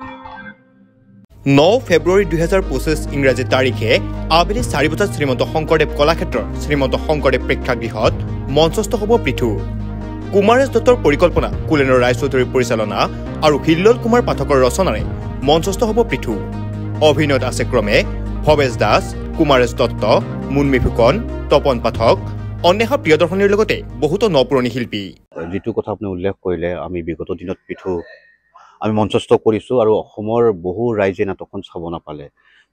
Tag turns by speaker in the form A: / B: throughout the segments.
A: 9 ফেব্ৰুৱাৰী 2025 ইংৰাজী তাৰিখে আবেলি 4 বজাত শ্ৰীমন্ত শংকৰদেৱ কলাক্ষেত্ৰৰ শ্ৰীমন্ত শংকৰদেৱ প্ৰেক্ষাগৃহত মঞ্চস্থ হ'ব পৃথু। কুমাৰেশ দত্তৰ পৰিকল্পনা, কুলেন্দ্ৰ ৰায়চৌধুৰীৰ পৰিচালনা আৰু হিল্লোল কুমাৰ পাঠকৰ ৰচনাৰে মঞ্চস্থ হ'ব পৃথু। অভিনয়ত আছে ক্ৰমে ভৱেশ দাস, কুমাৰেশ দত্ত, মুনমি ফুকন, তপন পাঠক, অন্যান্য প্ৰিয়দৰ্শনীৰ লগতে বহুতো নপুৰণি শিল্পী।
B: যিটো কথা আপুনি উল্লেখ কৰিলে, আমি বিগত দিনত পৃথু আমি মঞ্চস্থ কৰিছোঁ আৰু অসমৰ বহু ৰাইজে নাটকখন চাব নাপালে।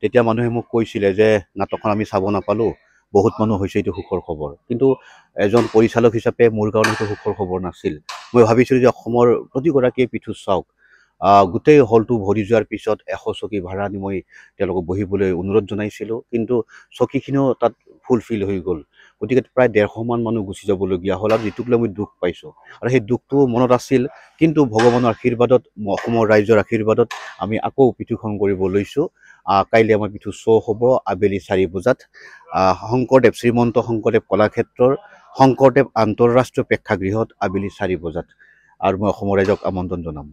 B: তেতিয়া মানুহে মোক কৈছিলে যে নাটকখন আমি চাব নাপালোঁ, বহুত মানুহ হৈছে, এইটো সুখৰ খবৰ। কিন্তু এজন পৰিচালক হিচাপে মোৰ কাৰণে এইটো সুখৰ খবৰ নাছিল। মই ভাবিছিলোঁ যে অসমৰ প্ৰতিগৰাকীয়ে পৃথু চাওক। গোটেই হলটো ভৰি যোৱাৰ পিছত 100 চকী ভাড়া আনি মই তেওঁলোকক বহিবলৈ অনুৰোধ জনাইছিলোঁ, কিন্তু চকীখিনিও তাত ফুলফিল হৈ গ'ল। গতিকে প্ৰায় 150 মান মানুহ গুচি যাবলগীয়া হ'ল আৰু যিটোক লৈ মই দুখ পাইছোঁ আৰু সেই দুখটো মনত আছিল। কিন্তু ভগৱানৰ আশীৰ্বাদত, অসমৰ ৰাইজৰ আশীৰ্বাদত আমি আকৌ পৃথুখন কৰিব লৈছোঁ। কাইলৈ আমাৰ পৃথু শ্ব' হ'ব আবেলি 4 বজাত শংকৰদেৱ, শ্ৰীমন্ত শংকৰদেৱ কলাক্ষেত্ৰৰ শংকৰদেৱ আন্তঃৰাষ্ট্ৰীয় প্ৰেক্ষাগৃহত আবেলি 4 বজাত। আৰু মই অসমৰ ৰাইজক আমন্ত্ৰণ জনাম।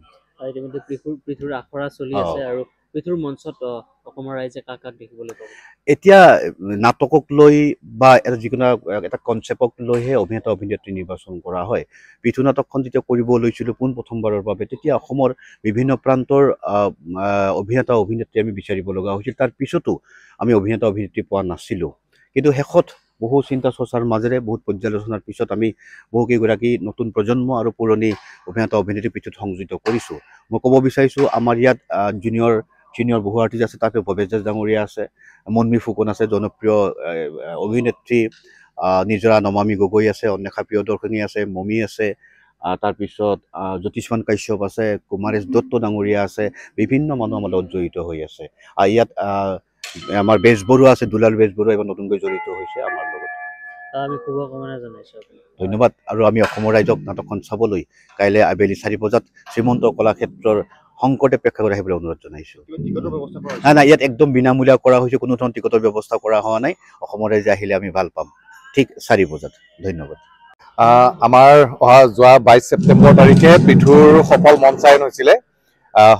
C: ইতিমধ্যে পৃথুৰ আখৰা চলি আছে আৰু পৃথুৰ মঞ্চত অসমৰ ৰাইজে কাক কাক দেখিবলৈ পাব?
B: এতিয়া নাটকক লৈ বা যিকোনো এটা কনচেপ্টক লৈহে অভিনেতা অভিনেত্ৰী নিৰ্বাচন কৰা হয়। পৃথু নাটকখন যেতিয়া কৰিব লৈছিলোঁ প্ৰথমবাৰৰ বাবে, তেতিয়া অসমৰ বিভিন্ন প্ৰান্তৰ অভিনেতা অভিনেত্ৰী আমি বিচাৰিব লগা হৈছিল। তাৰ পিছতো আমি অভিনেতা অভিনেত্ৰী পোৱা নাছিলোঁ। কিন্তু শেষত বহু চিন্তা চৰ্চাৰ মাজেৰে, বহুত পৰ্যালোচনাৰ পিছত আমি বহুকেইগৰাকী নতুন প্ৰজন্ম আৰু পুৰণি অভিনেতা অভিনেত্ৰী পৃথুত সংযোজিত কৰিছোঁ। মই ক'ব বিচাৰিছোঁ, আমাৰ ইয়াত ছিনিয়ৰ বহু আৰ্টিষ্ট আছে। তাতে ভৱেশ দাস ডাঙৰীয়া আছে, মুনমি ফুকন আছে, জনপ্ৰিয় অভিনেত্ৰী নিজৰা নমামী গগৈ আছে, অন্বেষা প্ৰিয়দৰ্শনী আছে, মমি আছে, তাৰপিছত জ্যোতিষ্মান কাশ্যপ আছে, কুমাৰেশ দত্ত ডাঙৰীয়া আছে, বিভিন্ন মানুহ আমাৰ লগত জড়িত হৈ আছে। ইয়াত আমাৰ বেজবৰুৱা আছে, দুলাল বেজবৰুৱা এবাৰ নতুনকৈ জড়িত হৈছে আমাৰ লগত।
C: আমি শুভকামনা জনাইছোঁ।
B: ধন্যবাদ। আৰু আমি অসমৰ ৰাইজক নাটকখন চাবলৈ কাইলৈ আবেলি 4 বজাত শ্ৰীমন্ত কলাক্ষেত্ৰৰ শংকৰদেৱ প্ৰেক্ষাগৃহত আহিবলৈ অনুৰোধ জনাইছোঁ। নাই, ইয়াত একদম বিনামূলীয়া কৰা হৈছে, কোনো ধৰণৰ টিকটৰ ব্যৱস্থা কৰা হোৱা নাই। অসমৰ ৰাইজে আহিলে আমি ভাল পাম। ঠিক 4 বজাত। ধন্যবাদ।
D: আমাৰ যোৱা 22 ছেপ্টেম্বৰ তাৰিখে পৃথুৰ সফল মঞ্চায়ন হৈছিলে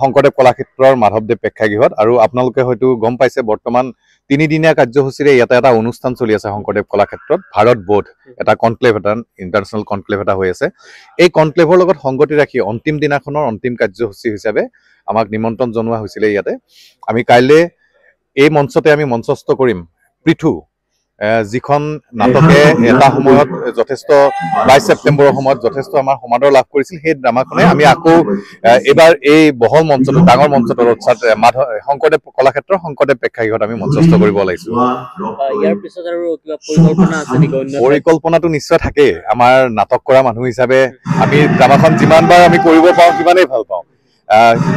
D: শংকৰদেৱ কলাক্ষেত্ৰৰ মাধৱদেৱ প্ৰেক্ষাগৃহত। আৰু আপোনালোকে হয়তো গম পাইছে, বৰ্তমান 3দিনীয়া কাৰ্যসূচীৰে ইয়াতে এটা অনুষ্ঠান চলি আছে শংকৰদেৱ কলাক্ষেত্ৰত, ভাৰত বোধ, এটা কনক্লেভ, এটা ইণ্টাৰনেশ্যনেল কনক্লেভ এটা হৈ আছে। এই কনক্লেভৰ লগত সংগতি ৰাখি অন্তিম দিনাখনৰ অন্তিম কাৰ্যসূচী হিচাপে আমাক নিমন্ত্ৰণ জনোৱা হৈছিলে ইয়াতে। আমি কাইলৈ এই মঞ্চতে আমি মঞ্চস্থ কৰিম পৃথু, যিখন নাটকে এটা সময়ত যথেষ্ট 22 ছেপ্টেম্বৰৰ সময়ত যথেষ্ট আমাৰ সমাদৰ লাভ কৰিছিল। সেই ড্ৰামাখনে আমি আকৌ এইবাৰ এই বহল মঞ্চটো, ডাঙৰ মঞ্চটো, অৰ্থাৎ শংকৰদেৱ কলাক্ষেত্ৰৰ শংকৰদেৱ প্ৰেক্ষাগৃহত আমি মঞ্চস্থ কৰিব লাগিছোঁ।
C: ইয়াৰ পিছত আৰু কিবা পৰিকল্পনা আছে নেকি?
D: পৰিকল্পনাটো নিশ্চয় থাকেই। আমাৰ নাটক কৰা মানুহ হিচাপে আমি ড্ৰামাখন যিমানবাৰ আমি কৰিব পাৰোঁ সিমানেই ভাল পাওঁ।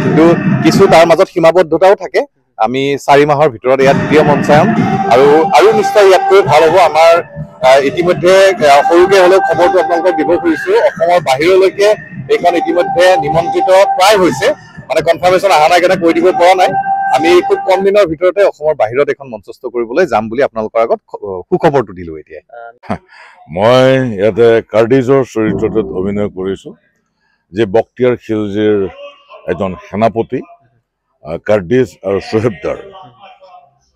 D: কিন্তু কিছু তাৰ মাজত সীমাবদ্ধতাও থাকে। আমি 4 মাহৰ ভিতৰত ইয়াত দ্বিতীয় মঞ্চায়ন আৰু নিশ্চয় ইয়াতকৈ ভাল হ'ব। আমাৰ ইতিমধ্যে সৰুকৈ হ'লেও খবৰটো আপোনালোকক দিব খুজিছোঁ, অসমৰ বাহিৰলৈকে এইখন ইতিমধ্যে নিমন্ত্ৰিত প্ৰায় হৈছে, মানে কনফাৰ্মেশ্যন অহা নাই কাৰণে কৈ দিব পৰা নাই। আমি খুব কম দিনৰ ভিতৰতে অসমৰ বাহিৰত এখন মঞ্চস্থ কৰিবলৈ যাম বুলি আপোনালোকৰ আগত সুখবৰটো দিলোঁ। এতিয়া
E: মই ইয়াতে কাৰ্ডিজৰ চৰিত্ৰটোত অভিনয় কৰিছোঁ, যে বক্তিয়াৰ খিলজীৰ এজন সেনাপতি। কাৰ্ডিজ আৰু সোহেবদাৰ,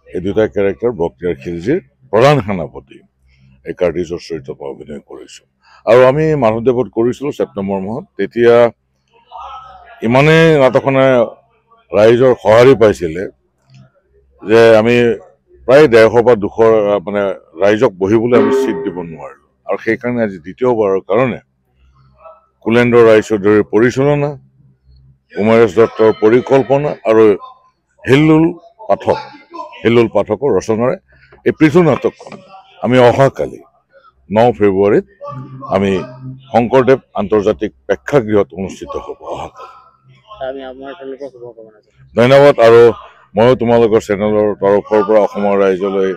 E: এই দুটা কেৰেক্টাৰ বক্তিয়াৰ খিলজীৰ প্ৰধান সেনাপতি। এই কাৰ্ডিজৰ চৰিত্ৰত মই অভিনয় কৰিছোঁ। আৰু আমি মাধৱদেৱত কৰিছিলোঁ ছেপ্টেম্বৰ মাহত। তেতিয়া ইমানেই নাটকখনে ৰাইজৰ সঁহাৰি পাইছিলে যে আমি প্ৰায় 150 বা 200 মানে ৰাইজক বহিবলৈ আমি ছিট দিব নোৱাৰিলোঁ। আৰু সেইকাৰণে আজি দ্বিতীয়বাৰৰ কাৰণে কুলেন্দ্ৰ ৰায়চৌধুৰীৰ পৰিচালনা, কুমাৰেশ দত্তৰ পৰিকল্পনা আৰু হিল্লোল পাঠকৰ ৰচনাৰে এই পৃথু নাটকখন আমি অহাকালি 9 ফেব্ৰুৱাৰীত আমি শংকৰদেৱ আন্তৰ্জাতিক প্ৰেক্ষাগৃহত অনুষ্ঠিত হ'ব। ধন্যবাদ। আৰু ময়ো তোমালোকৰ চেনেলৰ তৰফৰ পৰা অসমৰ ৰাইজলৈ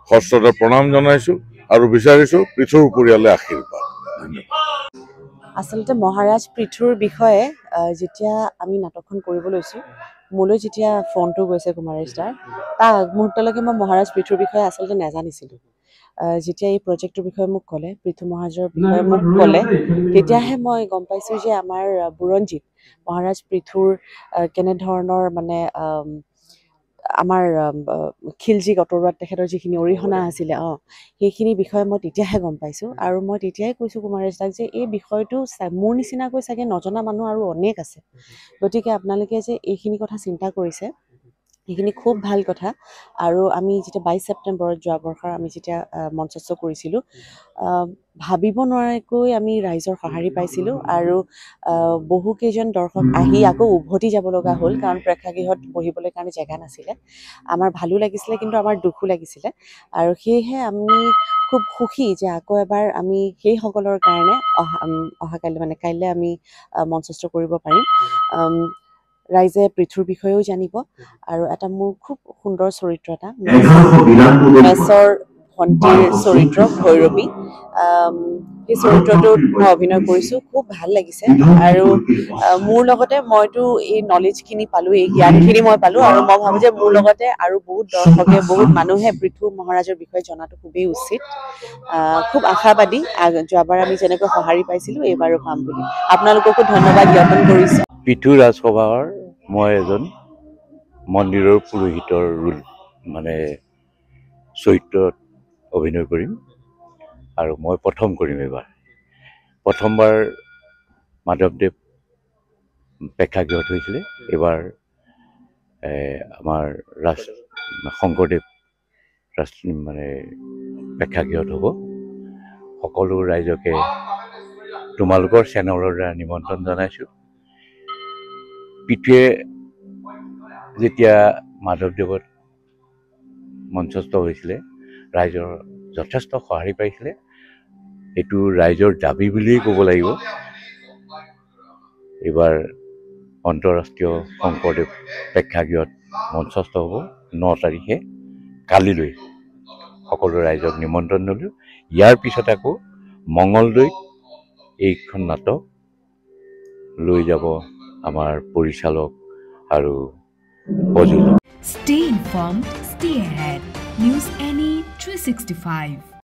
E: সশ্ৰদ্ধ প্ৰণাম জনাইছোঁ আৰু বিচাৰিছোঁ পৃথুৰ পৰিয়ালে আশীৰ্বাদ।
F: আচলতে মহাৰাজ পৃথুৰ বিষয়ে যেতিয়া আমি নাটকখন কৰিব লৈছোঁ, মোলৈ যেতিয়া ফোনটো গৈছে কুমাৰেশ দাৰ, তাৰ আগমুহূৰ্তলৈকে মই মহাৰাজ পৃথুৰ বিষয়ে আচলতে নাজানিছিলোঁ। যেতিয়া এই প্ৰজেক্টৰ বিষয়ে মোক ক'লে, পৃথু মহাৰাজৰ বিষয়ে মোক ক'লে, তেতিয়াহে মই গম পাইছোঁ যে আমাৰ বুৰঞ্জীত মহাৰাজ পৃথুৰ কেনেধৰণৰ মানে আমাৰ খিলজীক অতৰুৱাত তেখেতৰ যিখিনি অৰিহণা আছিলে সেইখিনি বিষয়ে মই তেতিয়াহে গম পাইছোঁ। আৰু মই তেতিয়াই কৈছোঁ কুমাৰেশ দাক যে এই বিষয়টো মোৰ নিচিনাকৈ চাগে নজনা মানুহ আৰু অনেক আছে, গতিকে আপোনালোকে যে এইখিনি কথা চিন্তা কৰিছে সেইখিনি খুব ভাল কথা। আৰু আমি যেতিয়া 22 ছেপ্টেম্বৰত যোৱা বৰ্ষৰ আমি যেতিয়া মঞ্চস্থ কৰিছিলোঁ, ভাবিব নোৱাৰাকৈ আমি ৰাইজৰ সঁহাৰি পাইছিলোঁ আৰু বহুকেইজন দৰ্শক আহি আকৌ উভতি যাব লগা হ'ল, কাৰণ প্ৰেক্ষাগৃহত বহিবলৈ কাৰণে জেগা নাছিলে। আমাৰ ভালো লাগিছিলে কিন্তু আমাৰ দুখো লাগিছিলে, আৰু সেয়েহে আমি খুব সুখী যে আকৌ এবাৰ আমি সেইসকলৰ কাৰণে কাইলৈ আমি মঞ্চস্থ কৰিব পাৰিম। ৰাইজে পৃথুৰ বিষয়েও জানিব, আৰু এটা মোৰ খুব সুন্দৰ চৰিত্ৰ এটা মেছৰ ভণ্টিৰ চৰিত্ৰ ভৈৰৱী, সেই চৰিত্ৰটোত মই অভিনয় কৰিছোঁ, খুব ভাল লাগিছে। আৰু মোৰ লগতে মইতো এই নলেজখিনি পালোঁ, এই জ্ঞানখিনি মই পালোঁ, আৰু মই ভাবোঁ যে মোৰ লগতে আৰু বহুত দৰ্শকে বহুত মানুহে পৃথু মহাৰাজৰ বিষয়ে জনাটো খুবেই উচিত। খুব আশাবাদী, যোৱাবাৰ আমি যেনেকৈ সঁহাৰি পাইছিলোঁ এইবাৰো পাম বুলি। আপোনালোককো ধন্যবাদ জ্ঞাপন কৰিছোঁ।
B: পৃথু ৰাজসভাৰ মই এজন মন্দিৰৰ পুৰোহিতৰ চৰিত্ৰত অভিনয় কৰিম, আৰু মই প্ৰথম কৰিম এইবাৰ। প্ৰথমবাৰ মাধৱদেৱ প্ৰেক্ষাগৃহত হৈছিলে, এইবাৰ আমাৰ শংকৰদেৱ প্ৰেক্ষাগৃহত হ'ব। সকলো ৰাইজকে তোমালোকৰ চেনেলৰ দ্বাৰা নিমন্ত্ৰণ জনাইছোঁ। পৃথুৱে যেতিয়া মাধৱদেৱত মঞ্চস্থ হৈছিলে, ৰাইজৰ যথেষ্ট সঁহাৰি পাইছিলে। এইটো ৰাইজৰ দাবী বুলিয়েই ক'ব লাগিব। এইবাৰ আন্তঃৰাষ্ট্ৰীয় শংকৰদেৱ প্ৰেক্ষাগৃহত মঞ্চস্থ হ'ব 9 তাৰিখে, কালিলৈ সকলো ৰাইজক নিমন্ত্ৰণ দিলোঁ। ইয়াৰ পিছত আকৌ মঙলদৈত এইখন নাটক লৈ যাব আমাৰ পৰিচালক আৰু প্ৰযোজক।
G: Stay informed, stay ahead. News NE 365.